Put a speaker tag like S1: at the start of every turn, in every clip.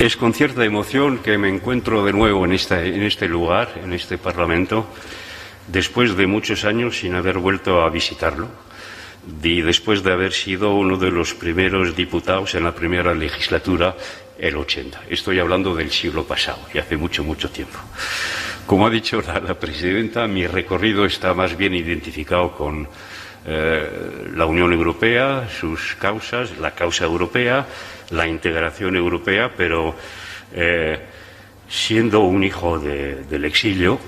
S1: Es con cierta emoción que me encuentro de nuevo en este lugar, en este Parlamento, después de muchos años sin haber vuelto a visitarlo y después de haber sido uno de los primeros diputados en la primera legislatura, el 80. Estoy hablando del siglo pasado, y hace mucho, mucho tiempo. Como ha dicho la presidenta, mi recorrido está más bien identificado con la Unión Europea, sus causas, la causa europea, la integración europea, pero siendo un hijo del exilio,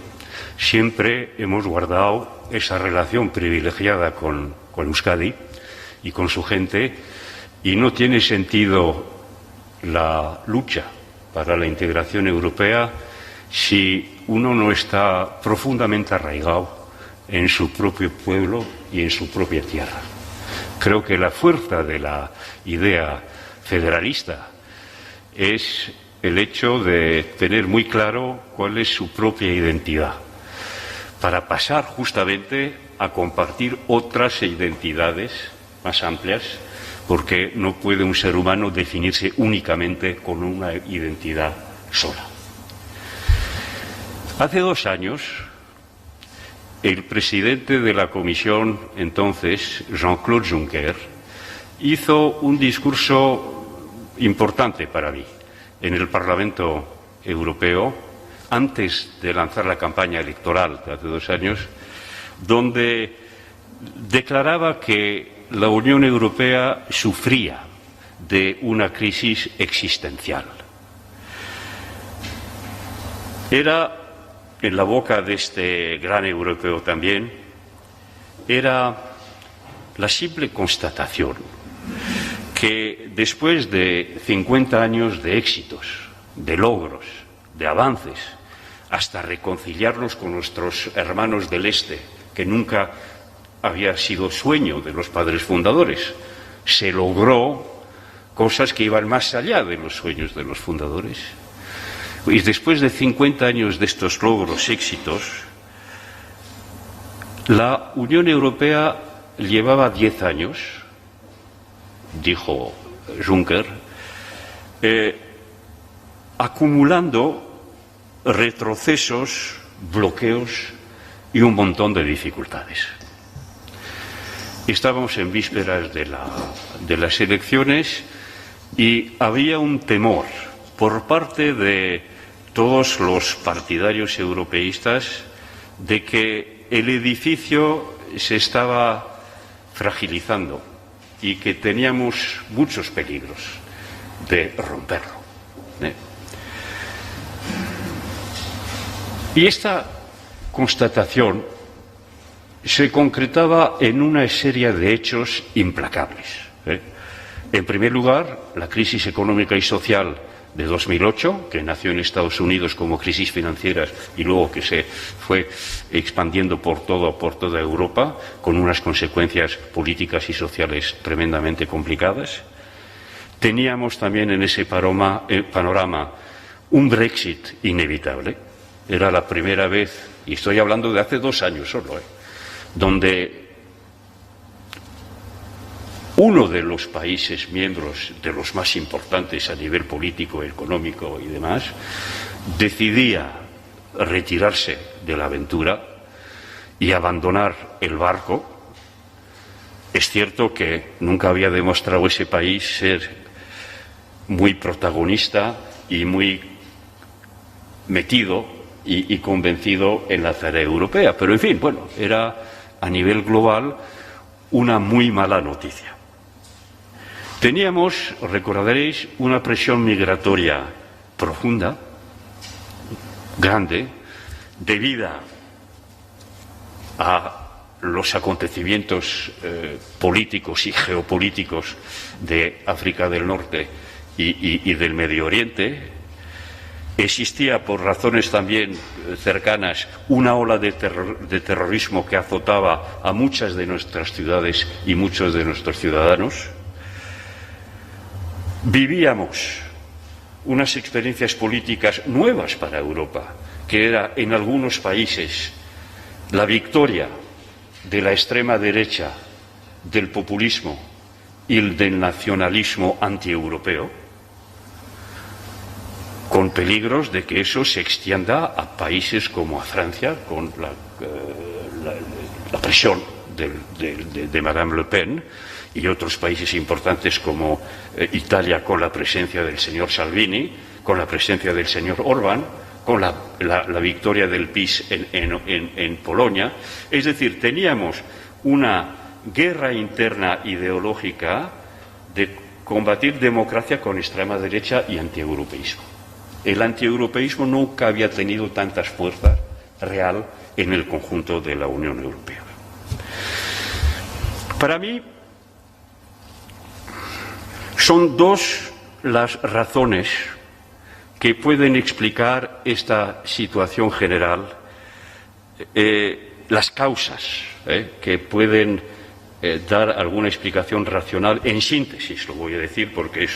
S1: siempre hemos guardado esa relación privilegiada con Euskadi y con su gente, y no tiene sentido la lucha para la integración europea si uno no está profundamente arraigado en su propio pueblo y en su propia tierra. Creo que la fuerza de la idea federalista es el hecho de tener muy claro cuál es su propia identidad, para pasar justamente a compartir otras identidades más amplias, porque no puede un ser humano definirse únicamente con una identidad sola. Hace 2 años, el presidente de la Comisión, entonces, Jean-Claude Juncker, hizo un discurso importante para mí en el Parlamento Europeo, antes de lanzar la campaña electoral de hace 2 años, donde declaraba que la Unión Europea sufría de una crisis existencial. Era, en la boca de este gran europeo también, era la simple constatación que después de 50 años de éxitos, de logros, de avances, hasta reconciliarnos con nuestros hermanos del Este, que nunca había sido sueño de los padres fundadores, se logró cosas que iban más allá de los sueños de los fundadores. Y después de 50 años de estos logros, éxitos, la Unión Europea llevaba 10 años, dijo Juncker, acumulando retrocesos, bloqueos y un montón de dificultades. Estábamos en vísperas de las elecciones y había un temor por parte de todos los partidarios europeístas de que el edificio se estaba fragilizando y que teníamos muchos peligros de romperlo. Y esta constatación se concretaba en una serie de hechos implacables. En primer lugar, la crisis económica y social de 2008, que nació en Estados Unidos como crisis financieras y luego que se fue expandiendo por toda Europa, con unas consecuencias políticas y sociales tremendamente complicadas. Teníamos también en ese panorama un Brexit inevitable. Era la primera vez, y estoy hablando de hace 2 años solo, donde uno de los países miembros, de los más importantes a nivel político, económico y demás, decidía retirarse de la aventura y abandonar el barco. Es cierto que nunca había demostrado ese país ser muy protagonista y muy metido y convencido en la tarea europea, pero en fin, bueno, era a nivel global una muy mala noticia. Teníamos, recordaréis, una presión migratoria profunda, grande, debida a los acontecimientos políticos y geopolíticos de África del Norte y del Medio Oriente. Existía, por razones también cercanas, una ola de terrorismo que azotaba a muchas de nuestras ciudades y muchos de nuestros ciudadanos. Vivíamos unas experiencias políticas nuevas para Europa, que era en algunos países la victoria de la extrema derecha, del populismo y del nacionalismo antieuropeo. con peligros de que eso se extienda a países como a Francia, con la presión de Madame Le Pen, y otros países importantes como Italia, con la presencia del señor Salvini, con la presencia del señor Orbán, con la victoria del PiS en Polonia. Es decir, teníamos una guerra interna ideológica de combatir democracia con extrema derecha y antieuropeísmo. El antieuropeísmo nunca había tenido tantas fuerzas real en el conjunto de la Unión Europea. Para mí, son dos las razones que pueden explicar esta situación general, las causas que pueden dar alguna explicación racional. En síntesis, lo voy a decir porque es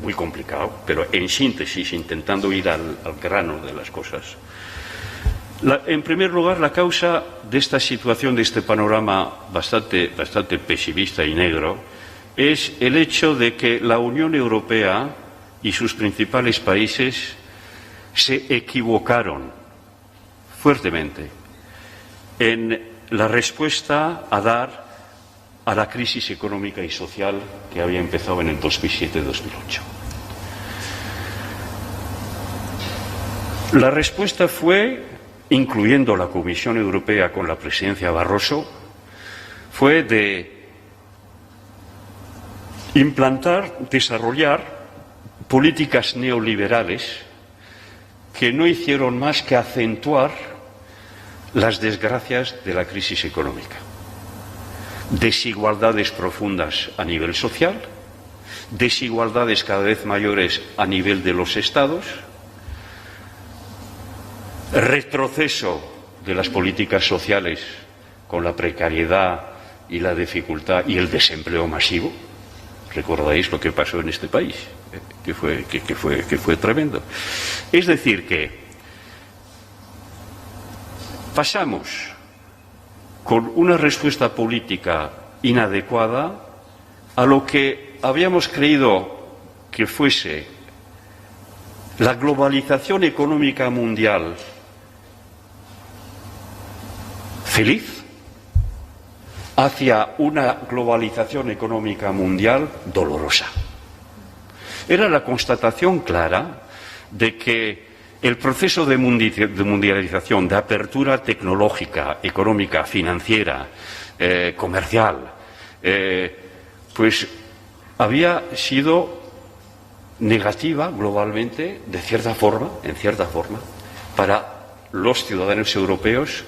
S1: muy complicado, pero en síntesis, intentando ir al grano de las cosas. En primer lugar, la causa de esta situación, de este panorama bastante pesimista y negro, es el hecho de que la Unión Europea y sus principales países se equivocaron fuertemente en la respuesta a dar a la crisis económica y social que había empezado en el 2007-2008. La respuesta fue, incluyendo la Comisión Europea con la presidencia Barroso, fue de implantar, desarrollar políticas neoliberales que no hicieron más que acentuar las desgracias de la crisis económica. Desigualdades profundas a nivel social, desigualdades cada vez mayores a nivel de los estados, retroceso de las políticas sociales con la precariedad y la dificultad y el desempleo masivo. Recordáis lo que pasó en este país, que fue tremendo. Es decir, que pasamos con una respuesta política inadecuada a lo que habíamos creído que fuese la globalización económica mundial feliz, hacia una globalización económica mundial dolorosa. Era la constatación clara de que el proceso de mundialización, de apertura tecnológica, económica, financiera, comercial, pues había sido negativa globalmente, en cierta forma, para los ciudadanos europeos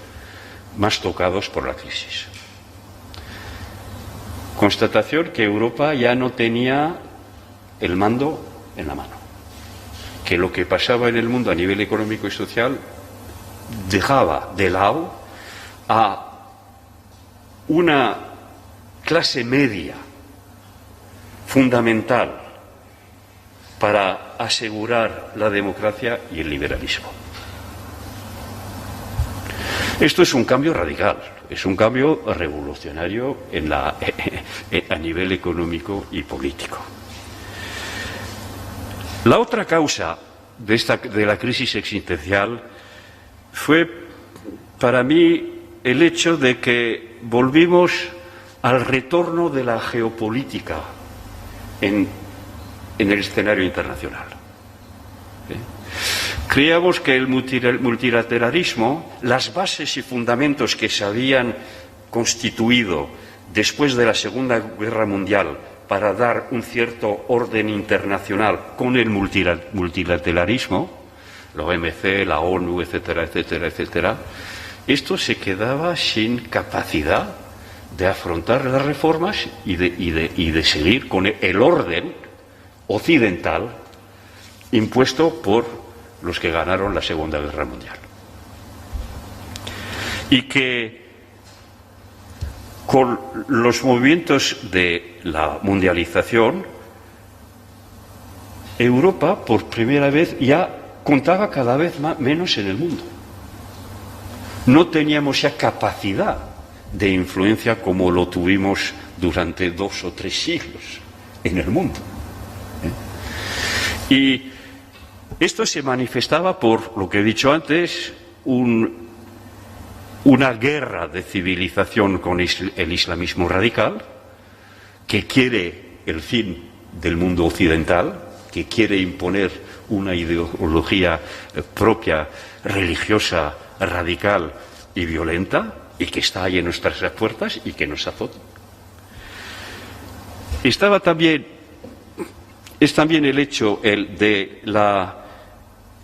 S1: más tocados por la crisis. Constatación que Europa ya no tenía el mando en la mano, que lo que pasaba en el mundo a nivel económico y social dejaba de lado a una clase media fundamental para asegurar la democracia y el liberalismo. Esto es un cambio radical, es un cambio revolucionario a nivel económico y político. La otra causa de la crisis existencial fue, para mí, el hecho de que volvimos al retorno de la geopolítica en el escenario internacional. Creíamos que el multilateralismo, las bases y fundamentos que se habían constituido después de la Segunda Guerra Mundial para dar un cierto orden internacional con el multilateralismo, la OMC, la ONU, etcétera, etcétera, etcétera, esto se quedaba sin capacidad de afrontar las reformas y de seguir con el orden occidental impuesto por los que ganaron la Segunda Guerra Mundial. Y que con los movimientos de la mundialización, Europa por primera vez ya contaba cada vez menos en el mundo. No teníamos ya capacidad de influencia como lo tuvimos durante 2 o 3 siglos en el mundo. Y Esto se manifestaba por lo que he dicho antes, una guerra de civilización con el islamismo radical, que quiere el fin del mundo occidental, que quiere imponer una ideología propia, religiosa, radical y violenta, y que está ahí en nuestras puertas y que nos azota. Es también el hecho de la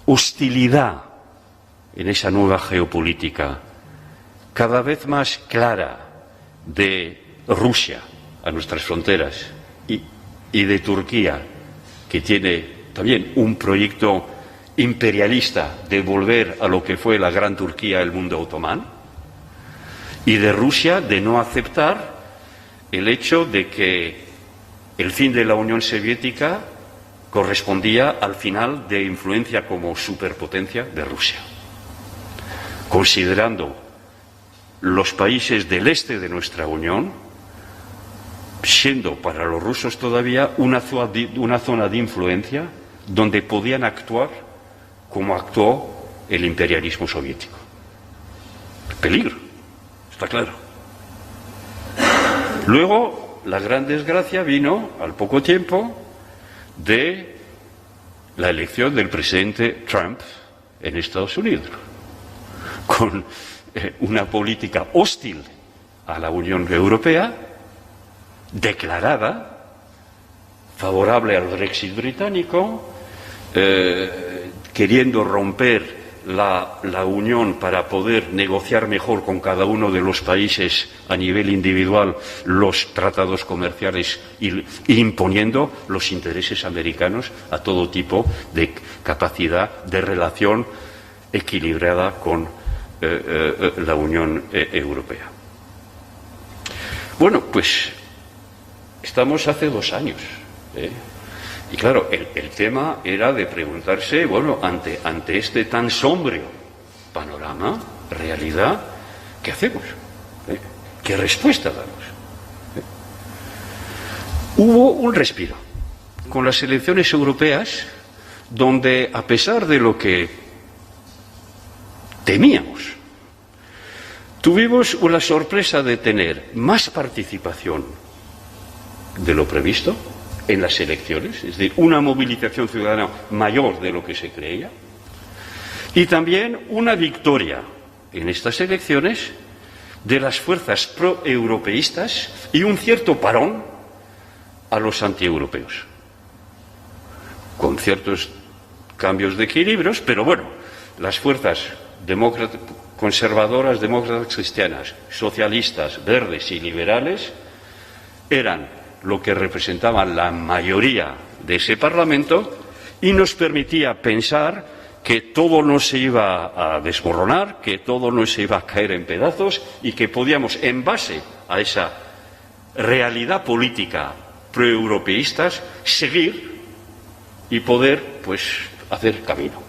S1: hostilidad en esa nueva geopolítica cada vez más clara de Rusia a nuestras fronteras y de Turquía, que tiene también un proyecto imperialista de volver a lo que fue la gran Turquía, el mundo otomano, y de Rusia de no aceptar el hecho de que el fin de la Unión Soviética correspondía al final de influencia como superpotencia de Rusia, considerando los países del este de nuestra Unión siendo para los rusos todavía una zona de influencia donde podían actuar como actuó el imperialismo soviético. Peligro, está claro. Luego, la gran desgracia vino al poco tiempo de la elección del presidente Trump en Estados Unidos, con una política hostil a la Unión Europea, declarada, favorable al Brexit británico, queriendo romper la Unión para poder negociar mejor con cada uno de los países a nivel individual los tratados comerciales y imponiendo los intereses americanos a todo tipo de capacidad de relación equilibrada con la Unión Europea. Bueno, pues estamos hace 2 años, y claro, el tema era de preguntarse, bueno, ante este tan sombrío panorama, realidad, ¿qué hacemos? ¿Qué respuesta damos? Hubo un respiro con las elecciones europeas, donde, a pesar de lo que temíamos, tuvimos la sorpresa de tener más participación de lo previsto en las elecciones, es decir, una movilización ciudadana mayor de lo que se creía, y también una victoria en estas elecciones de las fuerzas proeuropeístas y un cierto parón a los antieuropeos, con ciertos cambios de equilibrios, pero bueno, las fuerzas conservadoras, demócratas cristianas, socialistas, verdes y liberales eran lo que representaba la mayoría de ese Parlamento y nos permitía pensar que todo no se iba a desmoronar, que todo no se iba a caer en pedazos y que podíamos, en base a esa realidad política proeuropeístas, seguir y poder, pues, hacer camino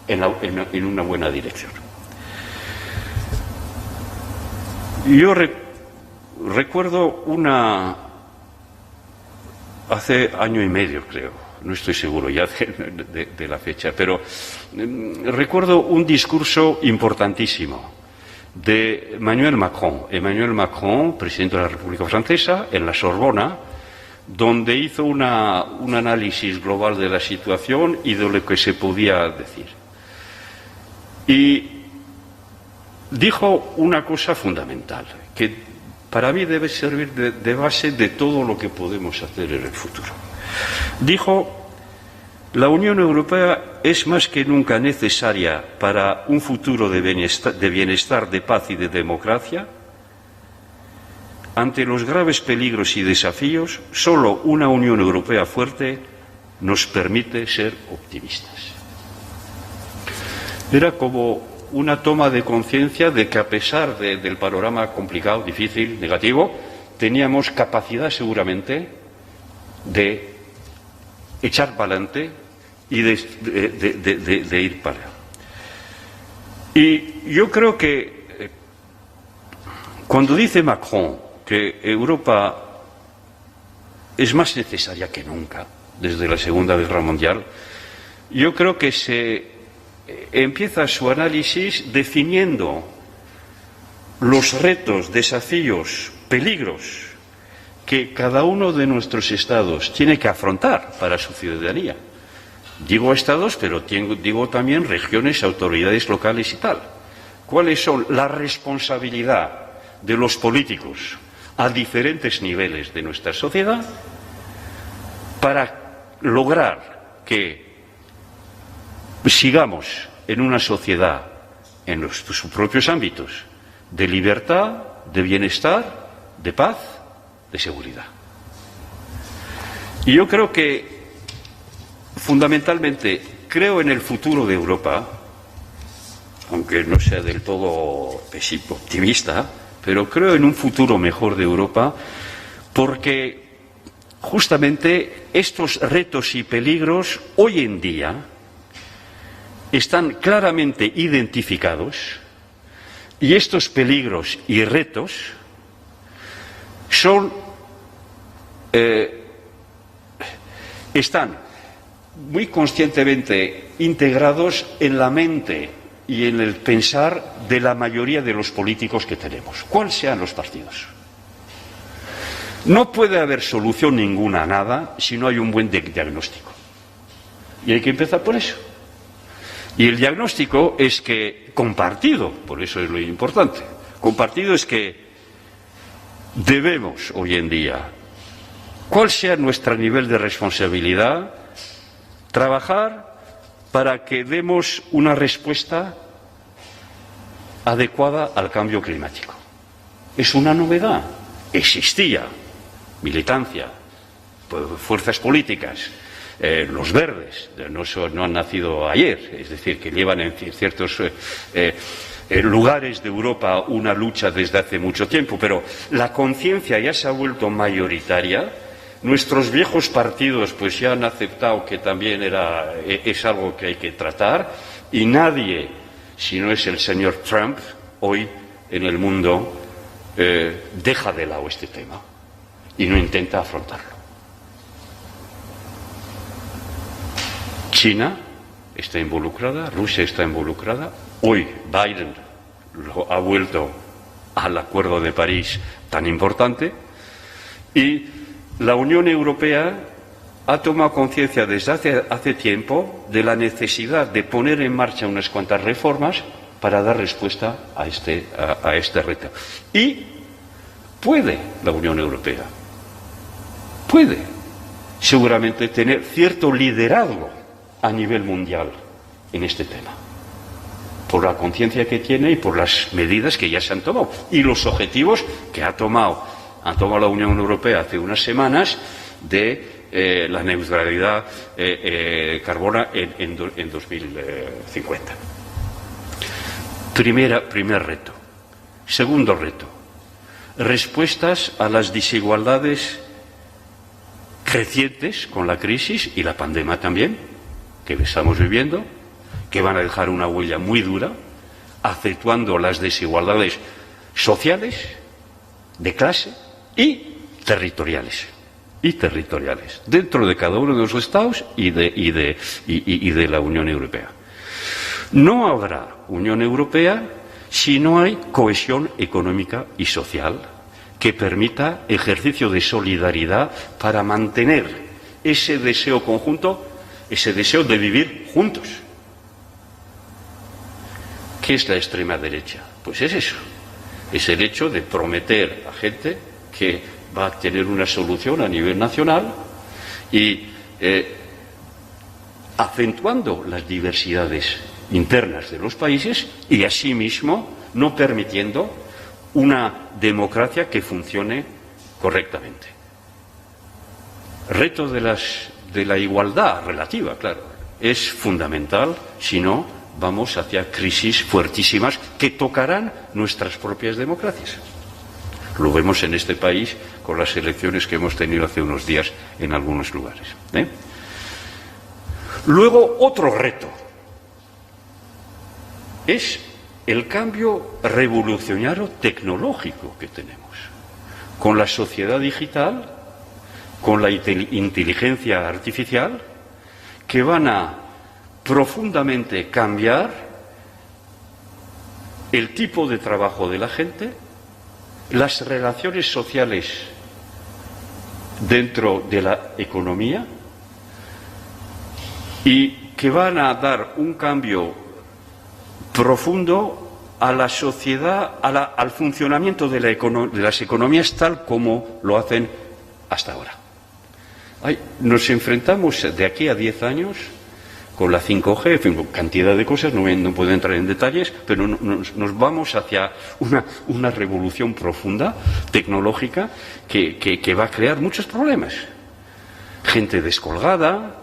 S1: en una buena dirección. Yo recuerdo hace 1 año y medio, creo, no estoy seguro ya de la fecha, pero recuerdo un discurso importantísimo de Emmanuel Macron, presidente de la República Francesa, en la Sorbona, donde hizo un análisis global de la situación y de lo que se podía decir. Y dijo una cosa fundamental, que para mí debe servir de base de todo lo que podemos hacer en el futuro. Dijo: la Unión Europea es más que nunca necesaria para un futuro de bienestar, de paz y de democracia. Ante los graves peligros y desafíos, solo una Unión Europea fuerte nos permite ser optimistas. Era como una toma de conciencia de que, a pesar del panorama complicado, difícil, negativo, teníamos capacidad seguramente de echar para adelante y de ir para allá. Y yo creo que cuando dice Macron que Europa es más necesaria que nunca desde la Segunda Guerra Mundial, yo creo que se empieza su análisis definiendo los retos, desafíos, peligros que cada uno de nuestros estados tiene que afrontar para su ciudadanía. Digo estados, pero digo también regiones, autoridades locales y tal. ¿Cuáles son la responsabilidad de los políticos a diferentes niveles de nuestra sociedad para lograr que sigamos en una sociedad, en sus propios ámbitos, de libertad, de bienestar, de paz, de seguridad? Y yo creo que, fundamentalmente, creo en el futuro de Europa, aunque no sea del todo optimista, pero creo en un futuro mejor de Europa, porque justamente estos retos y peligros hoy en día están claramente identificados, y estos peligros y retos están muy conscientemente integrados en la mente y en el pensar de la mayoría de los políticos que tenemos, cuáles sean los partidos. No puede haber solución ninguna a nada si no hay un buen diagnóstico. Y hay que empezar por eso. Y el diagnóstico es que, compartido, por eso es lo importante, compartido es que debemos hoy en día, cuál sea nuestro nivel de responsabilidad, trabajar para que demos una respuesta adecuada al cambio climático. Es una novedad. Existía militancia, fuerzas políticas, los verdes, no han nacido ayer, es decir, que llevan en ciertos lugares de Europa una lucha desde hace mucho tiempo, pero la conciencia ya se ha vuelto mayoritaria. Nuestros viejos partidos pues ya han aceptado que también es algo que hay que tratar, y nadie, si no es el señor Trump, hoy en el mundo deja de lado este tema y no intenta afrontarlo. China está involucrada, Rusia está involucrada. Hoy Biden ha vuelto al Acuerdo de París tan importante, y la Unión Europea ha tomado conciencia desde hace tiempo de la necesidad de poner en marcha unas cuantas reformas para dar respuesta a este reto. Y puede la Unión Europea, puede seguramente tener cierto liderazgo a nivel mundial en este tema, por la conciencia que tiene y por las medidas que ya se han tomado y los objetivos que ha tomado la Unión Europea hace unas semanas de la neutralidad carbono en 2050. Primer reto. Segundo reto, respuestas a las desigualdades crecientes con la crisis y la pandemia también, que estamos viviendo, que van a dejar una huella muy dura, acentuando las desigualdades sociales, de clase y territoriales, dentro de cada uno de los estados y de la Unión Europea. No habrá Unión Europea si no hay cohesión económica y social que permita ejercicio de solidaridad para mantener ese deseo conjunto, ese deseo de vivir juntos. ¿Qué es la extrema derecha? Pues es eso, es el hecho de prometer a gente que va a tener una solución a nivel nacional y acentuando las diversidades internas de los países y asimismo no permitiendo una democracia que funcione correctamente. Reto de la igualdad relativa, claro, es fundamental, si no vamos hacia crisis fuertísimas que tocarán nuestras propias democracias. Lo vemos en este país con las elecciones que hemos tenido hace unos días en algunos lugares. Luego, otro reto es el cambio revolucionario tecnológico que tenemos. Con la sociedad digital, con la inteligencia artificial, que van a profundamente cambiar el tipo de trabajo de la gente, las relaciones sociales dentro de la economía, y que van a dar un cambio profundo a la sociedad, al funcionamiento de las economías tal como lo hacen hasta ahora. Nos enfrentamos de aquí a 10 años con la 5G, en fin, cantidad de cosas, no puedo entrar en detalles, pero nos vamos hacia una revolución profunda, tecnológica, que va a crear muchos problemas. Gente descolgada,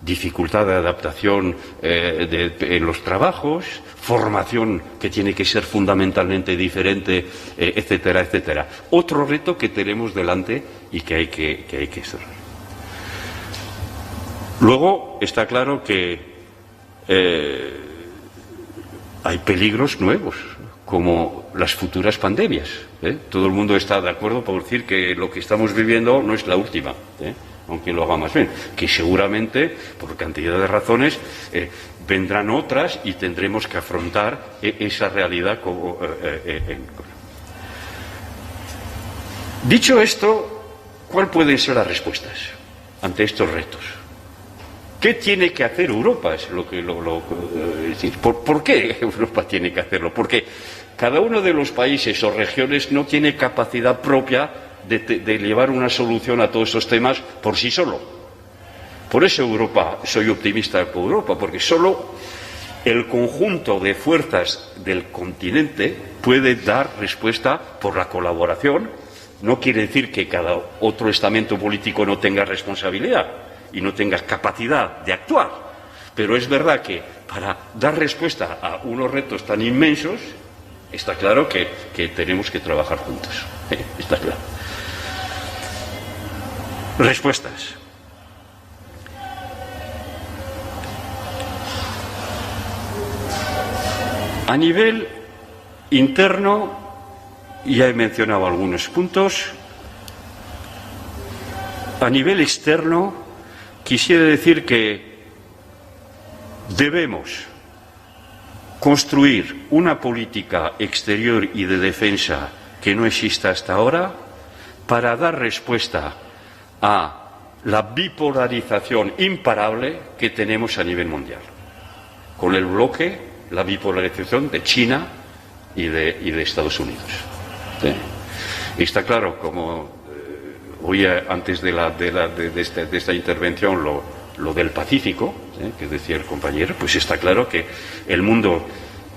S1: dificultad de adaptación en los trabajos, formación que tiene que ser fundamentalmente diferente, etcétera, etcétera. Otro reto que tenemos delante y que hay que cerrar. Luego está claro que hay peligros nuevos, como las futuras pandemias. Todo el mundo está de acuerdo por decir que lo que estamos viviendo no es la última, aunque lo haga más bien, que seguramente, por cantidad de razones, vendrán otras y tendremos que afrontar esa realidad. Dicho esto, ¿cuáles pueden ser las respuestas ante estos retos? ¿Qué tiene que hacer Europa? Es lo que ¿Por qué Europa tiene que hacerlo? Porque cada uno de los países o regiones no tiene capacidad propia de llevar una solución a todos esos temas por sí solo. Por eso Europa, soy optimista por Europa, porque solo el conjunto de fuerzas del continente puede dar respuesta por la colaboración. No quiere decir que cada otro estamento político no tenga responsabilidad y no tenga capacidad de actuar, pero es verdad que para dar respuesta a unos retos tan inmensos, está claro que tenemos que trabajar juntos. Está claro. Respuestas. A nivel interno, ya he mencionado algunos puntos. A nivel externo, quisiera decir que debemos construir una política exterior y de defensa que no exista hasta ahora para dar respuesta a la bipolarización imparable que tenemos a nivel mundial, con el bloque, la bipolarización de China y de Estados Unidos. ¿Sí? Y está claro, como oía antes de esta intervención lo del Pacífico, que decía el compañero, pues está claro que el mundo,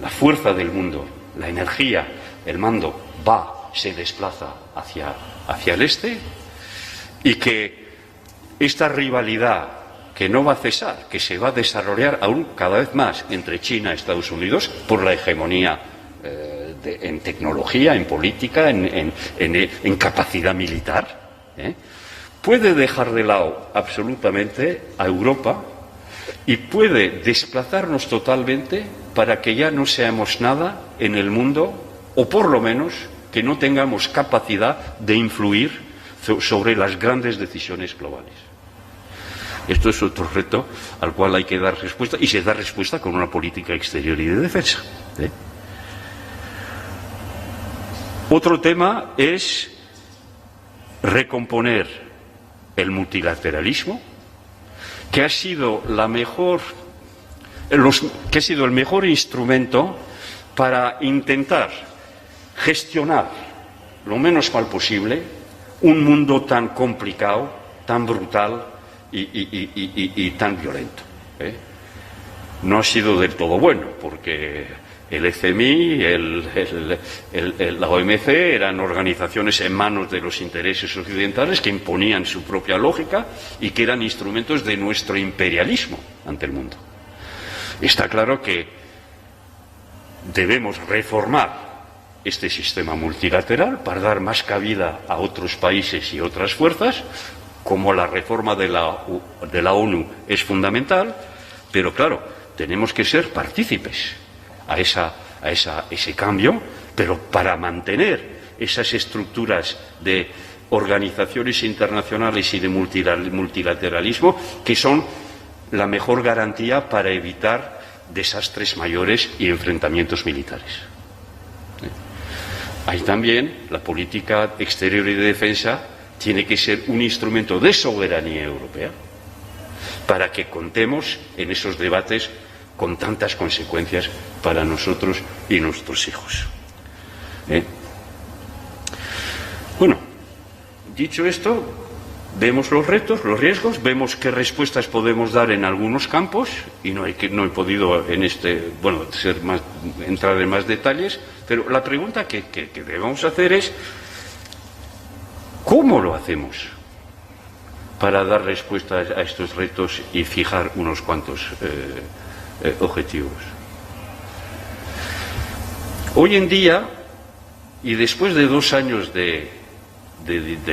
S1: la fuerza del mundo, la energía, el mando se desplaza hacia el este, y que esta rivalidad que no va a cesar, que se va a desarrollar aún cada vez más entre China y Estados Unidos por la hegemonía en tecnología, en política, en capacidad militar, puede dejar de lado absolutamente a Europa y puede desplazarnos totalmente para que ya no seamos nada en el mundo, o por lo menos que no tengamos capacidad de influir sobre las grandes decisiones globales. Esto es otro reto al cual hay que dar respuesta, y se da respuesta con una política exterior y de defensa. Otro tema es recomponer el multilateralismo, que ha sido el mejor instrumento para intentar gestionar lo menos mal posible un mundo tan complicado, tan brutal y tan violento. No ha sido del todo bueno, porque el FMI, la OMC eran organizaciones en manos de los intereses occidentales que imponían su propia lógica y que eran instrumentos de nuestro imperialismo ante el mundo. Está claro que debemos reformar este sistema multilateral para dar más cabida a otros países y otras fuerzas, como la reforma de la ONU es fundamental, pero claro, tenemos que ser partícipes a ese cambio, pero para mantener esas estructuras de organizaciones internacionales y de multilateralismo que son la mejor garantía para evitar desastres mayores y enfrentamientos militares. Ahí también la política exterior y de defensa tiene que ser un instrumento de soberanía europea para que contemos en esos debates con tantas consecuencias para nosotros y nuestros hijos. Bueno, dicho esto, vemos los retos, los riesgos, vemos qué respuestas podemos dar en algunos campos y no he podido entrar en más detalles, pero la pregunta que debemos hacer es ¿cómo lo hacemos para dar respuesta a estos retos y fijar unos cuantos objetivos? Hoy en día, y después de 2 años de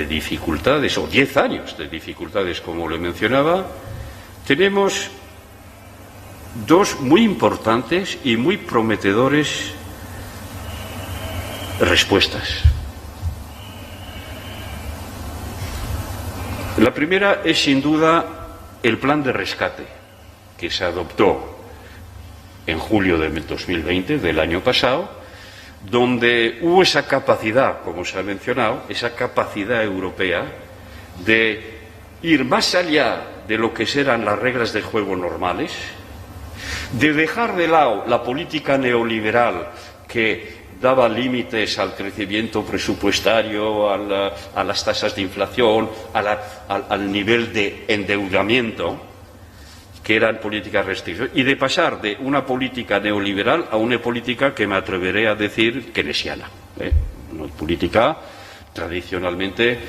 S1: dificultades, o 10 años de dificultades, como le mencionaba, tenemos 2 muy importantes y muy prometedores respuestas. La primera es, sin duda, el plan de rescate que se adoptó en julio de 2020, del año pasado, donde hubo esa capacidad, como se ha mencionado, esa capacidad europea de ir más allá de lo que eran las reglas de juego normales, de dejar de lado la política neoliberal que daba límites al crecimiento presupuestario, a las tasas de inflación, al nivel de endeudamiento, que eran políticas restrictivas, y de pasar de una política neoliberal a una política que me atreveré a decir keynesiana. Una política tradicionalmente,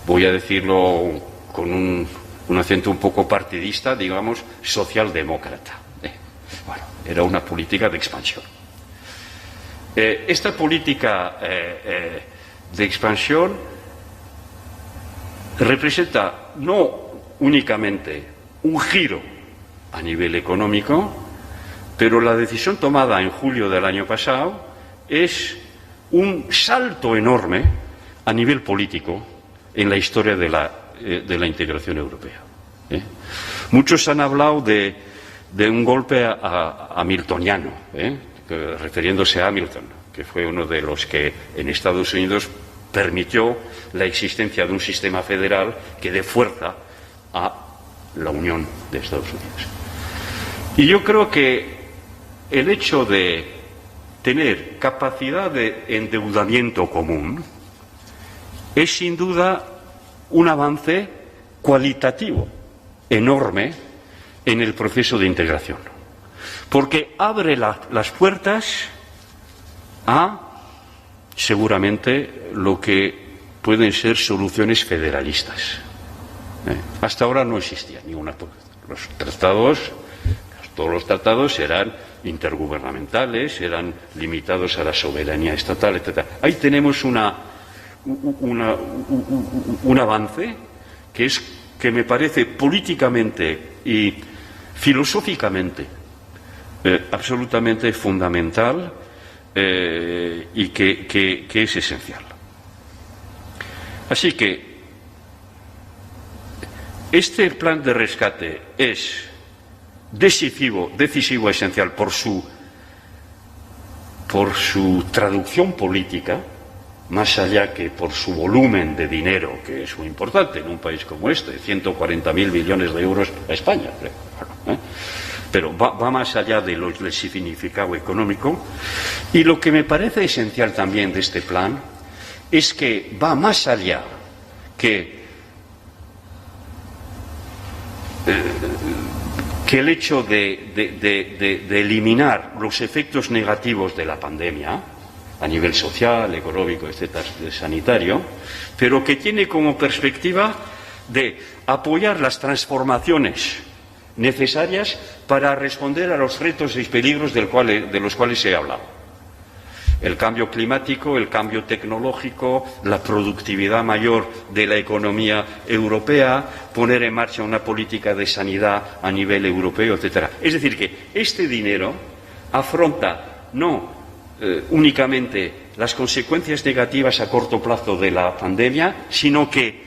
S1: voy a decirlo con un acento un poco partidista, digamos, socialdemócrata. Bueno, era una política de expansión. Esta política de expansión representa no únicamente un giro a nivel económico, pero la decisión tomada en julio del año pasado es un salto enorme a nivel político en la historia de la integración europea. Muchos han hablado de un golpe hamiltoniano, refiriéndose a Hamilton, que fue uno de los que en Estados Unidos permitió la existencia de un sistema federal que dé fuerza a la Unión de Estados Unidos. Y yo creo que el hecho de tener capacidad de endeudamiento común es sin duda un avance cualitativo enorme en el proceso de integración, porque abre las puertas a seguramente lo que pueden ser soluciones federalistas. Hasta ahora no existía ninguna. Todos los tratados eran intergubernamentales, eran limitados a la soberanía estatal, etc. Ahí tenemos un avance que me parece políticamente y filosóficamente absolutamente fundamental y que es esencial. Así que este plan de rescate es decisivo, esencial por su traducción política, más allá que por su volumen de dinero, que es muy importante en un país como este, 140.000 millones de euros a España, creo. Pero va más allá de lo del significado económico. Y lo que me parece esencial también de este plan es que va más allá que el hecho de eliminar los efectos negativos de la pandemia a nivel social, económico, etcétera, sanitario, pero que tiene como perspectiva de apoyar las transformaciones necesarias para responder a los retos y peligros de los cuales he hablado. El cambio climático, el cambio tecnológico, la productividad mayor de la economía europea, poner en marcha una política de sanidad a nivel europeo, etcétera. Es decir, que este dinero afronta no únicamente las consecuencias negativas a corto plazo de la pandemia, sino que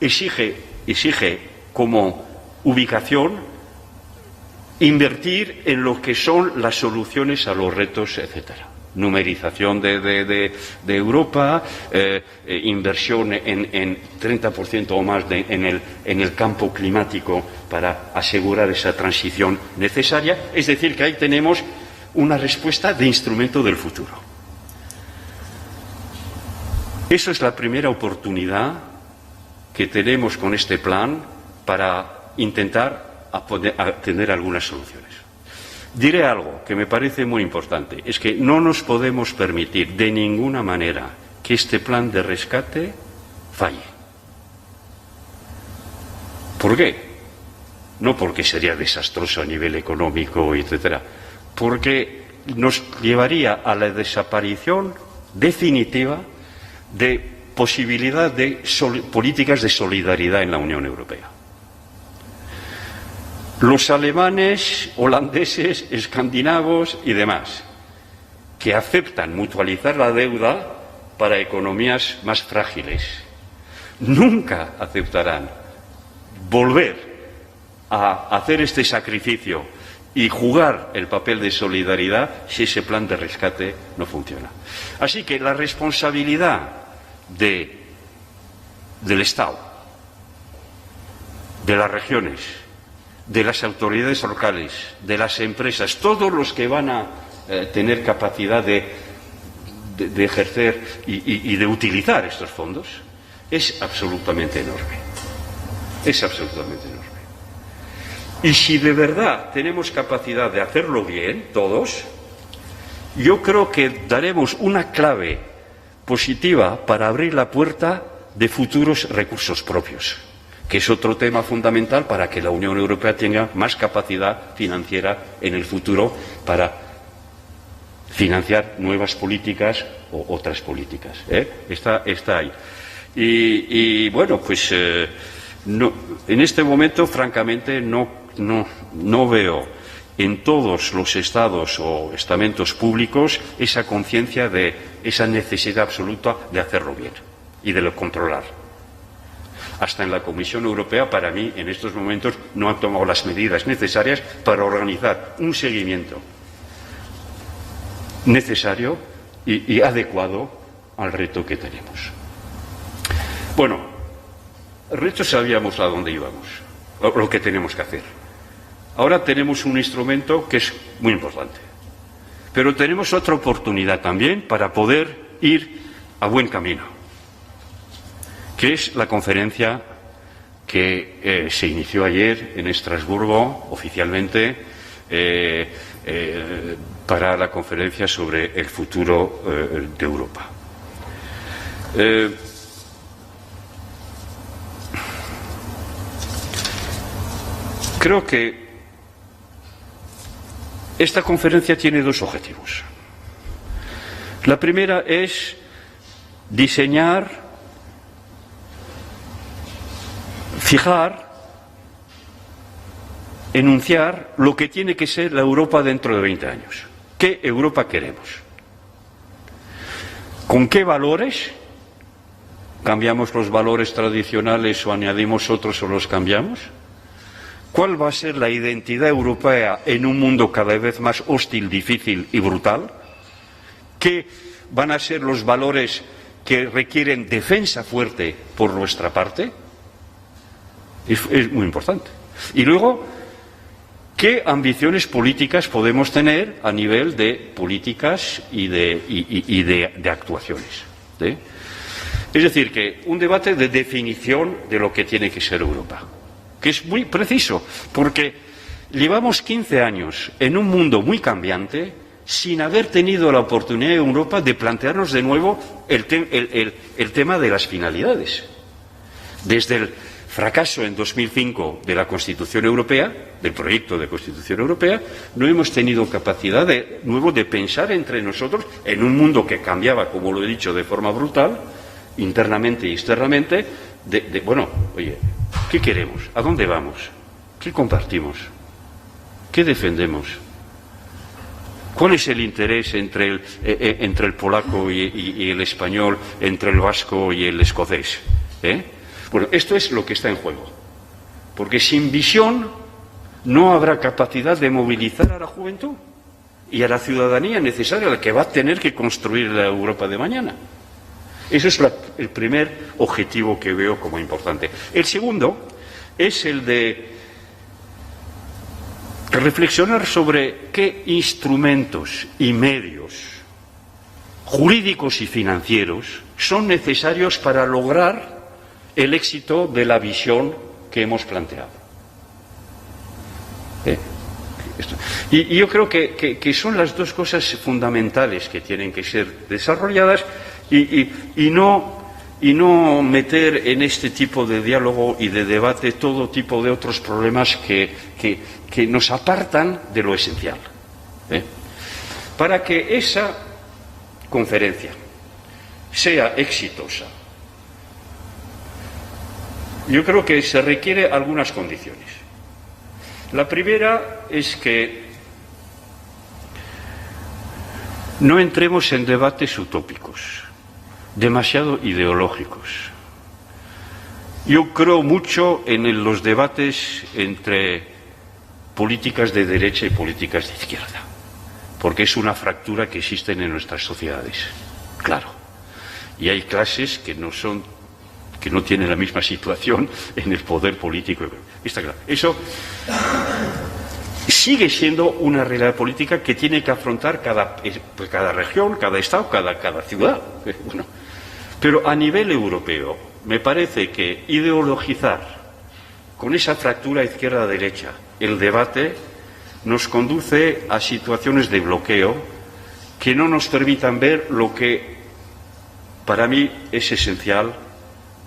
S1: exige como ubicación invertir en lo que son las soluciones a los retos, etcétera. Numerización de Europa, inversión en 30% o más en el campo climático para asegurar esa transición necesaria. Es decir, que ahí tenemos una respuesta de instrumento del futuro. Eso es la primera oportunidad que tenemos con este plan para intentar tener algunas soluciones. Diré algo que me parece muy importante, es que no nos podemos permitir de ninguna manera que este plan de rescate falle. ¿Por qué? No porque sería desastroso a nivel económico, etcétera, porque nos llevaría a la desaparición definitiva de posibilidad de políticas de solidaridad en la Unión Europea. Los alemanes, holandeses, escandinavos y demás, que aceptan mutualizar la deuda para economías más frágiles, nunca aceptarán volver a hacer este sacrificio y jugar el papel de solidaridad si ese plan de rescate no funciona. Así que la responsabilidad del Estado, de las regiones, de las autoridades locales, de las empresas, todos los que van a tener capacidad de ejercer y de utilizar estos fondos, es absolutamente enorme. Es absolutamente enorme. Y si de verdad tenemos capacidad de hacerlo bien, todos, yo creo que daremos una clave positiva para abrir la puerta de futuros recursos propios, que es otro tema fundamental para que la Unión Europea tenga más capacidad financiera en el futuro para financiar nuevas políticas o otras políticas. Está ahí. Y bueno, pues no, en este momento, francamente, no veo en todos los estados o estamentos públicos esa conciencia de esa necesidad absoluta de hacerlo bien y de controlar. Hasta en la Comisión Europea, para mí, en estos momentos, no han tomado las medidas necesarias para organizar un seguimiento necesario y adecuado al reto que tenemos. Bueno, el reto sabíamos a dónde íbamos, lo que tenemos que hacer. Ahora tenemos un instrumento que es muy importante, pero tenemos otra oportunidad también para poder ir a buen camino, que es la conferencia que se inició ayer en Estrasburgo oficialmente para la conferencia sobre el futuro de Europa. Creo que esta conferencia tiene dos objetivos. La primera es diseñar, fijar, enunciar lo que tiene que ser la Europa dentro de 20 años. ¿Qué Europa queremos? ¿Con qué valores? ¿Cambiamos los valores tradicionales o añadimos otros o los cambiamos? ¿Cuál va a ser la identidad europea en un mundo cada vez más hostil, difícil y brutal? ¿Qué van a ser los valores que requieren defensa fuerte por nuestra parte? Es muy importante. Y luego, ¿qué ambiciones políticas podemos tener a nivel de políticas y de actuaciones? Es decir, que un debate de definición de lo que tiene que ser Europa, que es muy preciso, porque llevamos 15 años en un mundo muy cambiante sin haber tenido la oportunidad en Europa de plantearnos de nuevo el tema de las finalidades. Desde el fracaso en 2005 de la Constitución Europea, del proyecto de Constitución Europea, no hemos tenido capacidad de nuevo de pensar entre nosotros en un mundo que cambiaba, como lo he dicho, de forma brutal, internamente y externamente, bueno, oye, ¿qué queremos? ¿A dónde vamos? ¿Qué compartimos? ¿Qué defendemos? ¿Cuál es el interés entre el polaco y el español, entre el vasco y el escocés? Bueno, esto es lo que está en juego. Porque sin visión no habrá capacidad de movilizar a la juventud y a la ciudadanía necesaria, la que va a tener que construir la Europa de mañana. Ese es el primer objetivo que veo como importante. El segundo es el de reflexionar sobre qué instrumentos y medios jurídicos y financieros son necesarios para lograr el éxito de la visión que hemos planteado. Y yo creo que son las dos cosas fundamentales que tienen que ser desarrolladas y no meter en este tipo de diálogo y de debate todo tipo de otros problemas que nos apartan de lo esencial. Para que esa conferencia sea exitosa, yo creo que se requiere algunas condiciones. La primera es que no entremos en debates utópicos, demasiado ideológicos. Yo creo mucho en los debates entre políticas de derecha y políticas de izquierda, porque es una fractura que existe en nuestras sociedades, claro. Y hay clases que no tienen la misma situación en el poder político. Está claro. Eso sigue siendo una realidad política que tiene que afrontar cada región, cada estado, cada ciudad. Bueno, pero a nivel europeo me parece que ideologizar con esa fractura izquierda-derecha el debate nos conduce a situaciones de bloqueo que no nos permitan ver lo que para mí es esencial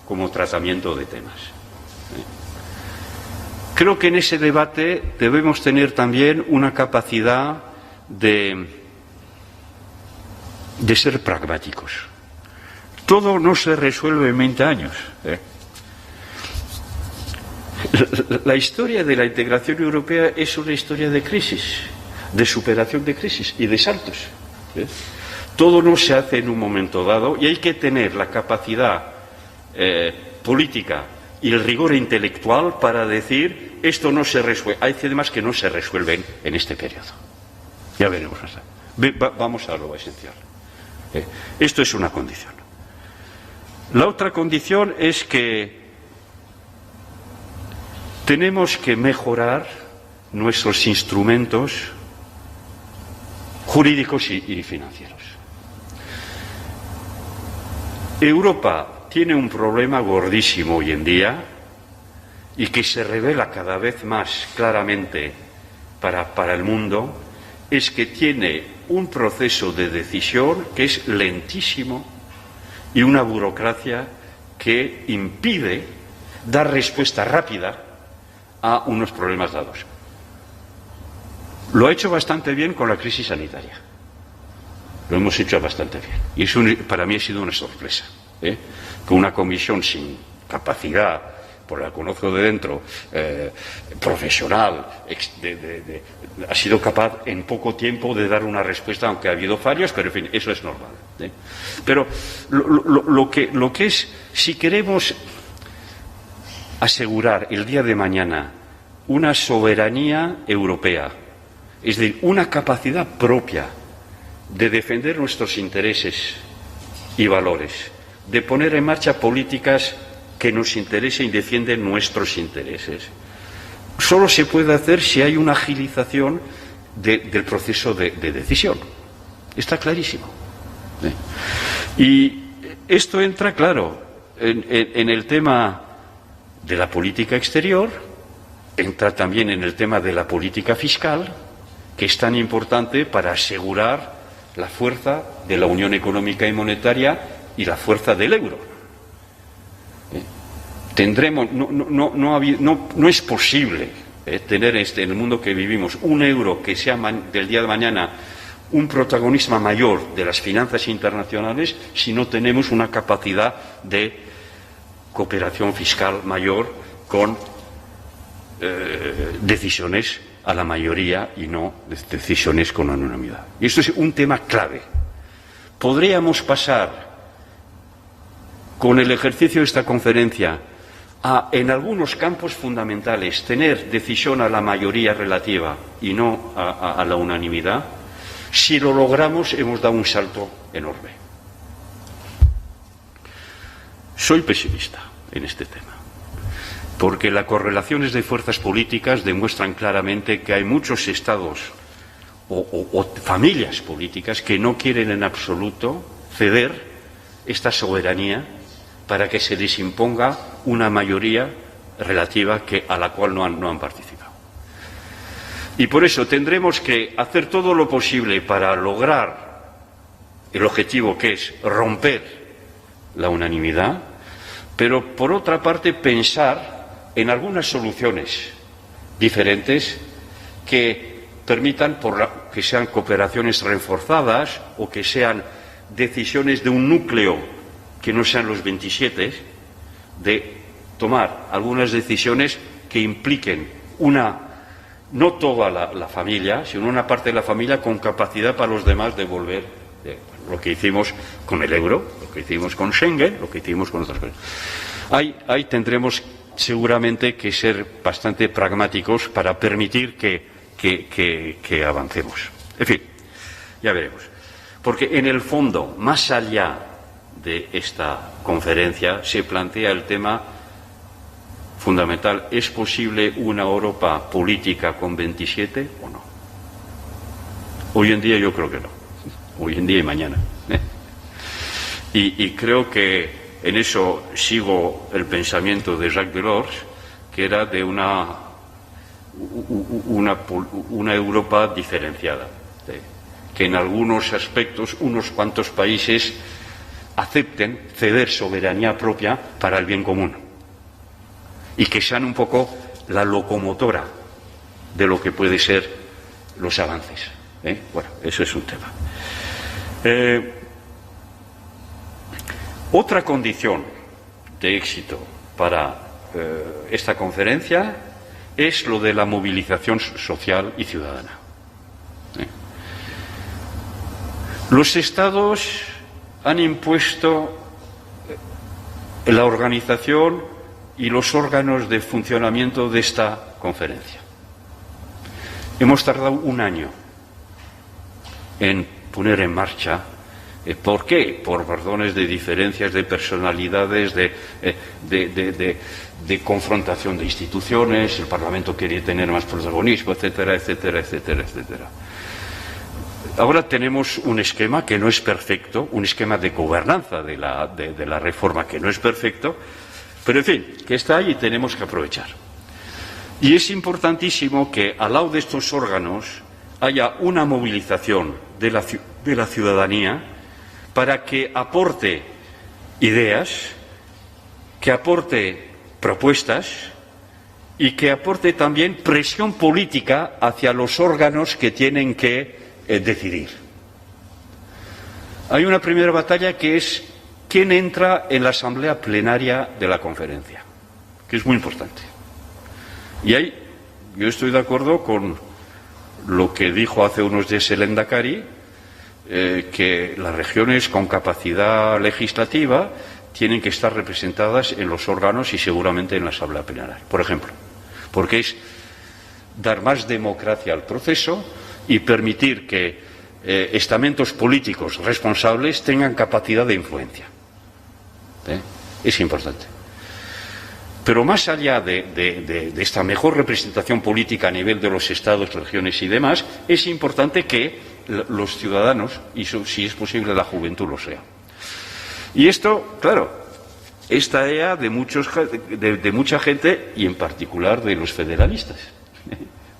S1: como tratamiento de temas. Creo que en ese debate debemos tener también una capacidad de ser pragmáticos. Todo no se resuelve en 20 años. La historia de la integración europea es una historia de crisis, de superación de crisis y de saltos. Todo no se hace en un momento dado y hay que tener la capacidad política y el rigor intelectual para decir esto no se resuelve. Hay temas que no se resuelven en este periodo. Ya veremos. Vamos a lo esencial. Esto es una condición. La otra condición es que tenemos que mejorar nuestros instrumentos jurídicos y financieros. Europa tiene un problema gordísimo hoy en día y que se revela cada vez más claramente para el mundo, es que tiene un proceso de decisión que es lentísimo y una burocracia que impide dar respuesta rápida a unos problemas dados. Lo ha hecho bastante bien con la crisis sanitaria. Lo hemos hecho bastante bien. Y eso para mí ha sido una sorpresa. Que una comisión sin capacidad, por la conozco de dentro, profesional, ha sido capaz en poco tiempo de dar una respuesta, aunque ha habido fallos, pero en fin, eso es normal. Pero lo que es, si queremos asegurar el día de mañana una soberanía europea, es decir, una capacidad propia de defender nuestros intereses y valores, de poner en marcha políticas que nos interesen y defienden nuestros intereses, solo se puede hacer si hay una agilización del proceso de decisión. Está clarísimo. Y esto entra, claro, en el tema de la política exterior, entra también en el tema de la política fiscal, que es tan importante para asegurar la fuerza de la Unión Económica y Monetaria y la fuerza del euro. No es posible tener en el mundo que vivimos un euro que sea del día de mañana un protagonismo mayor de las finanzas internacionales si no tenemos una capacidad de cooperación fiscal mayor con decisiones a la mayoría y no decisiones con unanimidad. Y esto es un tema clave. Podríamos pasar con el ejercicio de esta conferencia en algunos campos fundamentales, tener decisión a la mayoría relativa y no a la unanimidad, si lo logramos hemos dado un salto enorme. Soy pesimista en este tema, porque las correlaciones de fuerzas políticas demuestran claramente que hay muchos estados o familias políticas que no quieren en absoluto ceder esta soberanía para que se les imponga una mayoría relativa a la cual no han participado. Y por eso tendremos que hacer todo lo posible para lograr el objetivo, que es romper la unanimidad, pero por otra parte pensar en algunas soluciones diferentes que permitan que sean cooperaciones reforzadas o que sean decisiones de un núcleo que no sean los 27, de tomar algunas decisiones que impliquen no toda la familia, sino una parte de la familia con capacidad para los demás de volver, lo que hicimos con el euro, lo que hicimos con Schengen, lo que hicimos con otras cosas. Ahí tendremos seguramente que ser bastante pragmáticos para permitir que avancemos. En fin, ya veremos. Porque en el fondo, más allá de esta conferencia, se plantea el tema fundamental: ¿es posible una Europa política con 27 o no? Hoy en día yo creo que no. Hoy en día y mañana. Y creo que en eso sigo el pensamiento de Jacques Delors, que era de una Europa diferenciada, que en algunos aspectos unos cuantos países acepten ceder soberanía propia para el bien común y que sean un poco la locomotora de lo que puede ser los avances. Bueno, eso es un tema. Otra condición de éxito para esta conferencia es lo de la movilización social y ciudadana. Los Estados han impuesto la organización y los órganos de funcionamiento de esta conferencia. Hemos tardado un año en poner en marcha. ¿Por qué? Por razones de diferencias de personalidades, de confrontación de instituciones. El Parlamento quería tener más protagonismo, etcétera, etcétera, etcétera, etcétera. Ahora tenemos un esquema que no es perfecto, un esquema de gobernanza de la reforma que no es perfecto, pero en fin, que está ahí y tenemos que aprovechar. Y es importantísimo que al lado de estos órganos haya una movilización de la ciudadanía para que aporte ideas, que aporte propuestas y que aporte también presión política hacia los órganos que tienen que decidir. Hay una primera batalla que es quién entra en la asamblea plenaria de la conferencia, que es muy importante. Y ahí yo estoy de acuerdo con lo que dijo hace unos días el Lehendakari, que las regiones con capacidad legislativa tienen que estar representadas en los órganos y seguramente en la asamblea plenaria, por ejemplo, porque es dar más democracia al proceso y permitir que estamentos políticos responsables tengan capacidad de influencia. Es importante. Pero más allá de esta mejor representación política a nivel de los estados, regiones y demás, es importante que los ciudadanos, y si es posible la juventud, lo sea. Y esto, claro, es tarea de mucha gente y en particular de los federalistas,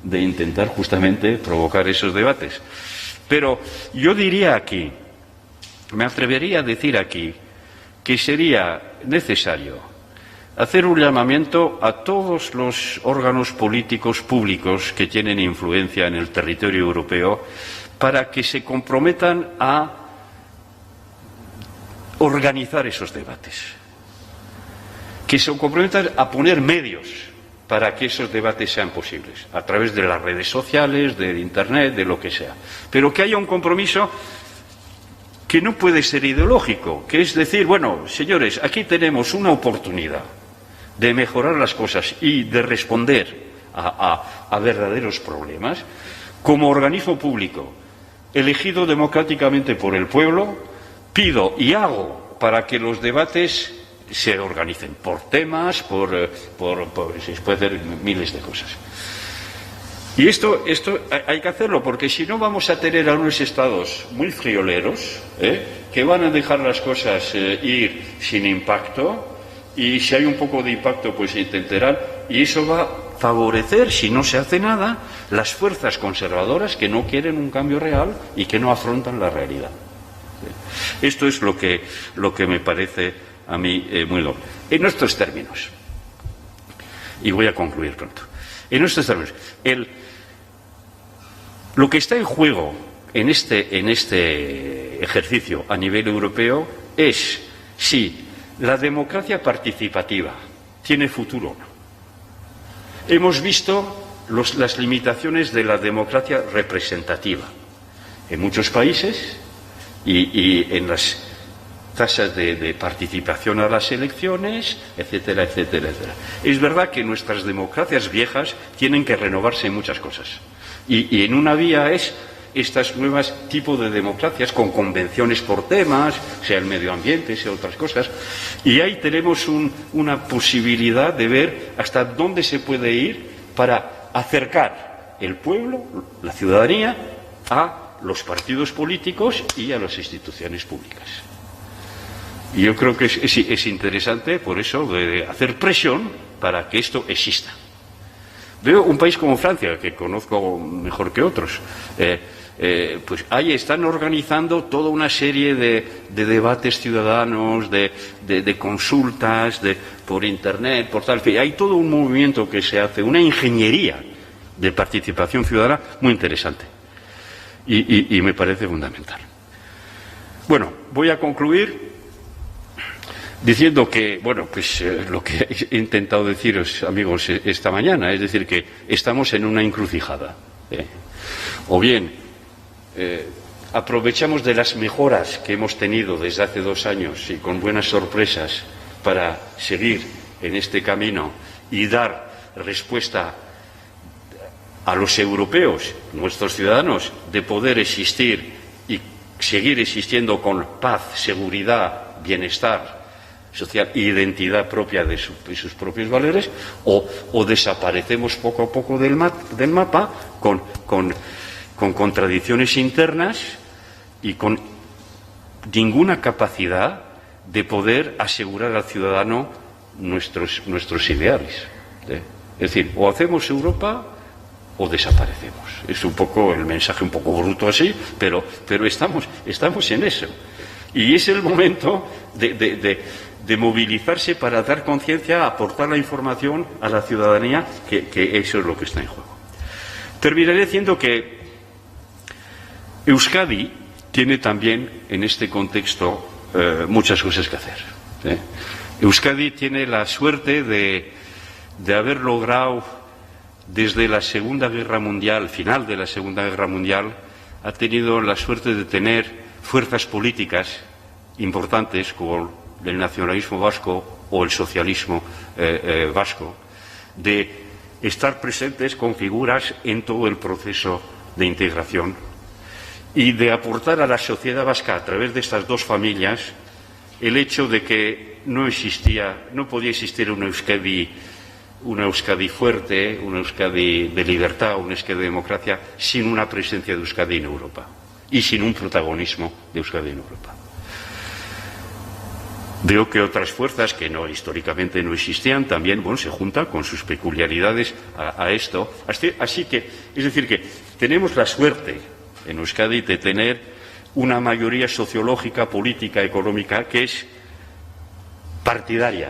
S1: de intentar justamente provocar esos debates. Pero yo diría aquí, me atrevería a decir aquí, que sería necesario hacer un llamamiento a todos los órganos políticos públicos que tienen influencia en el territorio europeo para que se comprometan a organizar esos debates, que se comprometan a poner medios para que esos debates sean posibles, a través de las redes sociales, del Internet, de lo que sea. Pero que haya un compromiso que no puede ser ideológico, que es decir, bueno, señores, aquí tenemos una oportunidad de mejorar las cosas y de responder a verdaderos problemas, como organismo público elegido democráticamente por el pueblo, pido y hago para que los debates se organicen por temas, se puede hacer miles de cosas. Y esto hay que hacerlo, porque si no vamos a tener a unos estados muy frioleros, que van a dejar las cosas ir sin impacto, y si hay un poco de impacto, pues intentarán, y eso va a favorecer, si no se hace nada, las fuerzas conservadoras que no quieren un cambio real y que no afrontan la realidad. Esto es lo que me parece a mí muy doble. En nuestros términos, y voy a concluir pronto, en nuestros términos, lo que está en juego en este ejercicio a nivel europeo es si la democracia participativa tiene futuro o no. Hemos visto las limitaciones de la democracia representativa en muchos países y en las tasas de participación a las elecciones, etcétera, etcétera, etcétera. Es verdad que nuestras democracias viejas tienen que renovarse en muchas cosas. Y en una vía es estas nuevas tipos de democracias con convenciones por temas, sea el medio ambiente, sea otras cosas. Y ahí tenemos una posibilidad de ver hasta dónde se puede ir para acercar el pueblo, la ciudadanía, a los partidos políticos y a las instituciones públicas. Y yo creo que es interesante, por eso, de hacer presión para que esto exista. Veo un país como Francia, que conozco mejor que otros, pues ahí están organizando toda una serie de debates ciudadanos, de consultas, por internet, por tal. Hay todo un movimiento que se hace, una ingeniería de participación ciudadana muy interesante. Y me parece fundamental. Bueno, voy a concluir diciendo que, bueno, pues lo que he intentado deciros, amigos, esta mañana, es decir, que estamos en una encrucijada. O bien aprovechamos de las mejoras que hemos tenido desde hace 2 años y con buenas sorpresas para seguir en este camino y dar respuesta a los europeos, nuestros ciudadanos, de poder existir y seguir existiendo con paz, seguridad, bienestar social e identidad propia de sus propios valores, o desaparecemos poco a poco del mapa con contradicciones internas y con ninguna capacidad de poder asegurar al ciudadano nuestros ideales. Es decir, o hacemos Europa o desaparecemos. Es un poco el mensaje un poco bruto así, pero estamos en eso. Y es el momento de movilizarse para dar conciencia, aportar la información a la ciudadanía, que eso es lo que está en juego. Terminaré diciendo que Euskadi tiene también en este contexto muchas cosas que hacer. Euskadi tiene la suerte de haber logrado desde la Segunda Guerra Mundial, final de la Segunda Guerra Mundial, ha tenido la suerte de tener fuerzas políticas importantes como el nacionalismo vasco o el socialismo vasco, de estar presentes con figuras en todo el proceso de integración y de aportar a la sociedad vasca a través de estas dos familias el hecho de que no podía existir una Euskadi fuerte, una Euskadi de libertad, una Euskadi de democracia, sin una presencia de Euskadi en Europa y sin un protagonismo de Euskadi en Europa. Veo que otras fuerzas que históricamente no existían también, se juntan con sus peculiaridades a esto. Así que, es decir, que tenemos la suerte en Euskadi de tener una mayoría sociológica, política, económica que es partidaria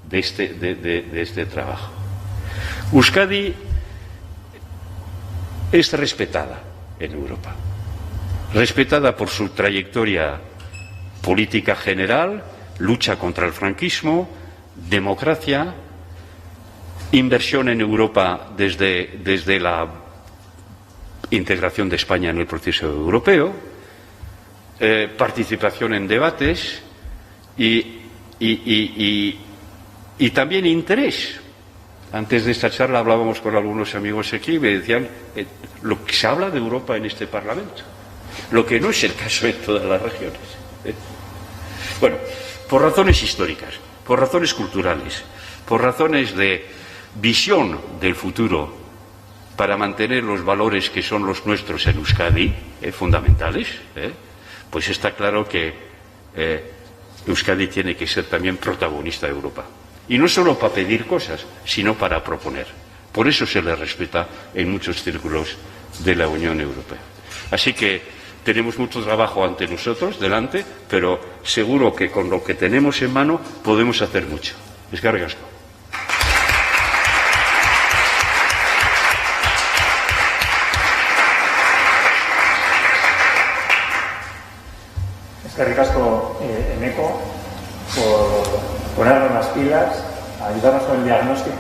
S1: de este trabajo. Euskadi es respetada en Europa, respetada por su trayectoria política general, lucha contra el franquismo, democracia, inversión en Europa desde la integración de España en el proceso europeo, participación en debates y y también interés. Antes de esta charla hablábamos con algunos amigos aquí y me decían lo que se habla de Europa en este Parlamento, lo que no es el caso en todas las regiones. Bueno, por razones históricas, por razones culturales, por razones de visión del futuro para mantener los valores que son los nuestros en Euskadi, fundamentales, pues está claro que Euskadi tiene que ser también protagonista de Europa. Y no solo para pedir cosas, sino para proponer. Por eso se le respeta en muchos círculos de la Unión Europea. Así que tenemos mucho trabajo ante nosotros, delante, pero seguro que con lo que tenemos en mano podemos hacer mucho. Eskerrik asko.
S2: Eskerrik asko, Eneko, por ponernos las pilas, ayudarnos con el diagnóstico.